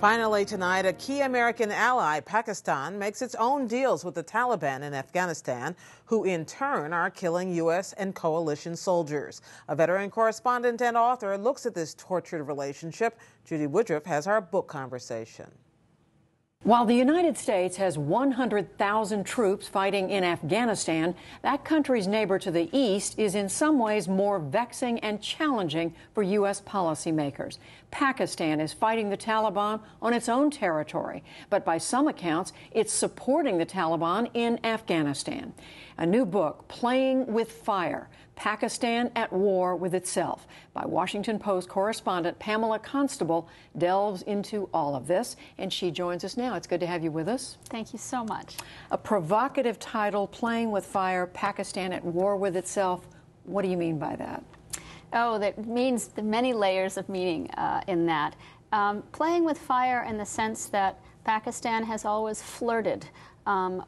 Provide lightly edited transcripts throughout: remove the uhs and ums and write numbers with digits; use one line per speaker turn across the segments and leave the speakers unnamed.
Finally tonight, a key American ally, Pakistan, makes its own deals with the Taliban in Afghanistan, who in turn are killing U.S. and coalition soldiers. A veteran correspondent and author looks at this tortured relationship. Judy Woodruff has our book conversation.
While the United States has 100,000 troops fighting in Afghanistan, that country's neighbor to the east is in some ways more vexing and challenging for U.S. policymakers. Pakistan is fighting the Taliban on its own territory, but by some accounts, it's supporting the Taliban in Afghanistan. A new book, Playing with Fire, Pakistan at War with Itself, by Washington Post correspondent Pamela Constable, delves into all of this, and she joins us now. It's good to have you with us.
Thank you so much.
A provocative title, Playing with Fire, Pakistan at War with Itself. What do you mean by that?
Oh, that means the many layers of meaning in that. Playing with fire in the sense that Pakistan has always flirted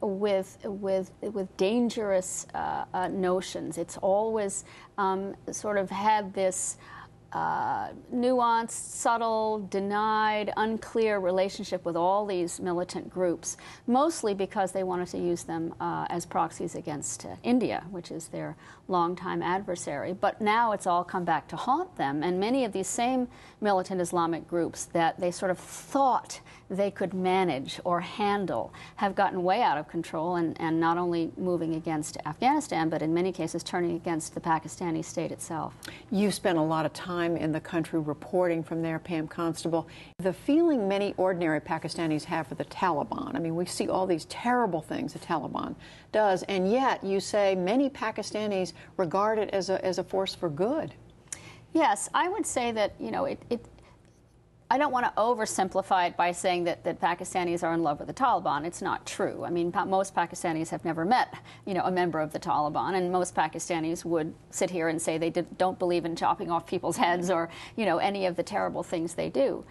with dangerous notions. It's always sort of had this nuanced, subtle, denied, unclear relationship with all these militant groups, mostly because they wanted to use them as proxies against India, which is their longtime adversary. But now it's all come back to haunt them, and many of these same militant Islamic groups that they sort of thought they could manage or handle have gotten way out of control and not only moving against Afghanistan, but in many cases turning against the Pakistani state itself.
You've spent a lot of time in the country reporting from there, Pam Constable. The feeling many ordinary Pakistanis have for the Taliban, I mean, we see all these terrible things the Taliban does, and yet you say many Pakistanis regard it as a force for good.
Yes, I would say that, you know, I don't want to oversimplify it by saying that Pakistanis are in love with the Taliban. It's not true. I mean, most Pakistanis have never met, you know, a member of the Taliban, and most Pakistanis would sit here and say they don't believe in chopping off people's heads or, you know, any of the terrible things they do.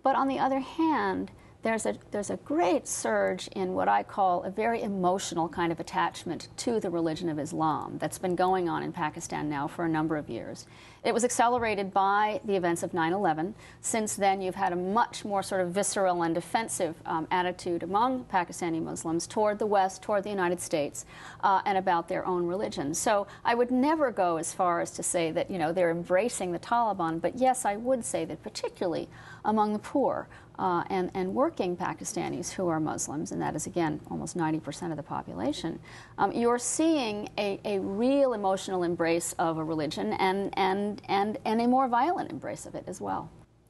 But on the other hand, there's a great surge in what I call a very emotional kind of attachment to the religion of Islam that's been going on in Pakistan now for a number of years. It was accelerated by the events of 9/11. Since then, you've had a much more sort of visceral and defensive attitude among Pakistani Muslims toward the West, toward the United States, and about their own religion. So I would never go as far as to say that, you know, they're embracing the Taliban, but yes, I would say that particularly among the poor and working Pakistanis who are Muslims, and that is, again, almost 90% of the population, you're seeing a real emotional embrace of a religion and a more violent embrace of it as well.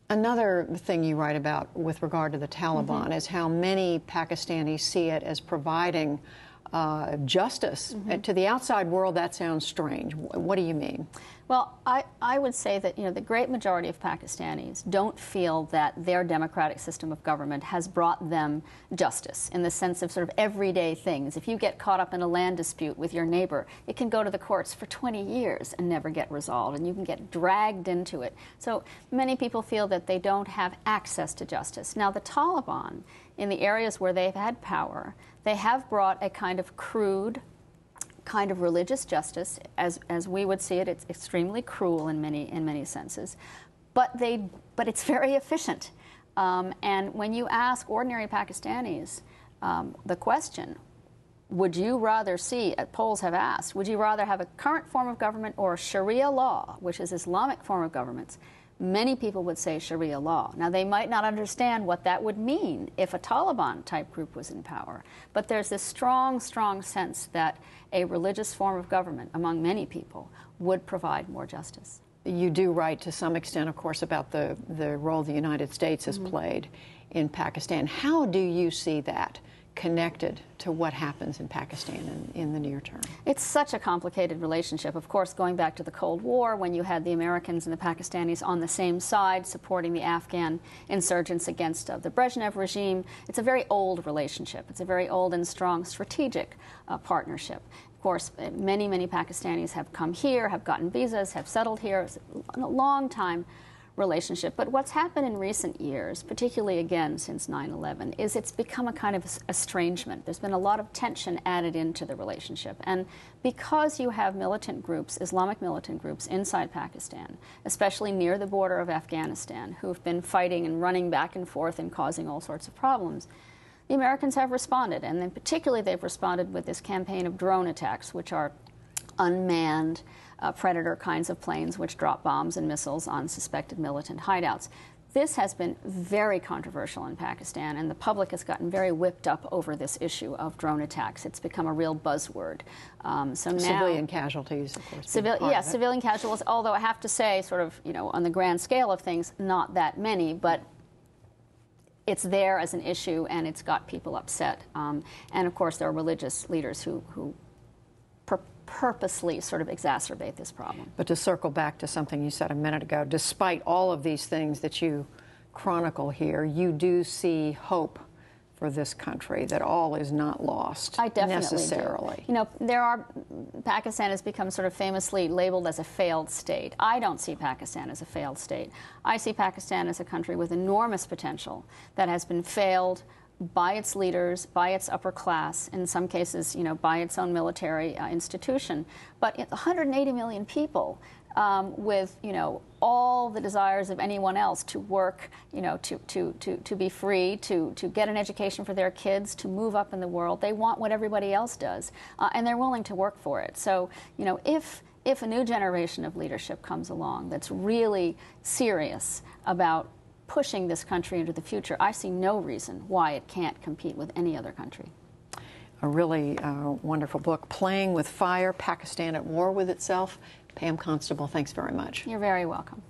Another thing you write about with regard to the Taliban is how many Pakistanis see it as providing justice. To the outside world, that sounds strange. What do you mean?
Well, I would say that, you know, the great majority of Pakistanis don't feel that their democratic system of government has brought them justice in the sense of sort of everyday things. If you get caught up in a land dispute with your neighbor, it can go to the courts for 20 years and never get resolved, and you can get dragged into it. So many people feel that they don't have access to justice. Now, the Taliban, in the areas where they've had power, they have brought a kind of crude, kind of religious justice, as we would see it. It's extremely cruel in many senses, but it's very efficient. And when you ask ordinary Pakistanis the question, would you rather see, polls have asked, would you rather have a current form of government or Sharia law, which is Islamic form of governments? Many people would say Sharia law. Now, they might not understand what that would mean if a Taliban-type group was in power, but there's this strong, strong sense that a religious form of government among many people would provide more justice.
You do write to some extent, of course, about the role the United States has played in Pakistan. How do you see that connected to what happens in Pakistan in the near term?
It's such a complicated relationship. Of course, going back to the Cold War, when you had the Americans and the Pakistanis on the same side supporting the Afghan insurgents against the Brezhnev regime, it's a very old relationship. It's a very old and strong strategic partnership. Of course, many Pakistanis have come here, have gotten visas, have settled here. It's a long time relationship. But what's happened in recent years, particularly again since 9/11, is it's become a kind of estrangement. There's been a lot of tension added into the relationship. And because you have militant groups, Islamic militant groups inside Pakistan, especially near the border of Afghanistan, who've been fighting and running back and forth and causing all sorts of problems, the Americans have responded. And then particularly they've responded with this campaign of drone attacks, which are unmanned Predator kinds of planes which drop bombs and missiles on suspected militant hideouts. This has been very controversial in Pakistan, and the public has gotten very whipped up over this issue of drone attacks. It's become a real buzzword. So now,
civilian casualties, of course.
Civilian casualties, although I have to say, sort of, on the grand scale of things, not that many, but it's there as an issue, and it's got people upset. And of course, there are religious leaders who purposely sort of exacerbate this problem.
But to circle back to something you said a minute ago, despite all of these things that you chronicle here, you do see hope for this country, that all is not lost.
I definitely
necessarily.
do. Pakistan has become sort of famously labeled as a failed state. I don't see Pakistan as a failed state. I see Pakistan as a country with enormous potential that has been failed by its leaders, by its upper class, in some cases, by its own military institution. But 180 million people with, all the desires of anyone else to work, to be free, to get an education for their kids, to move up in the world. They want what everybody else does, and they're willing to work for it. So, if a new generation of leadership comes along that's really serious about pushing this country into the future, I see no reason why it can't compete with any other country.
A really wonderful book, Playing with Fire, Pakistan at War with Itself. Pam Constable, thanks very much.
You're very welcome.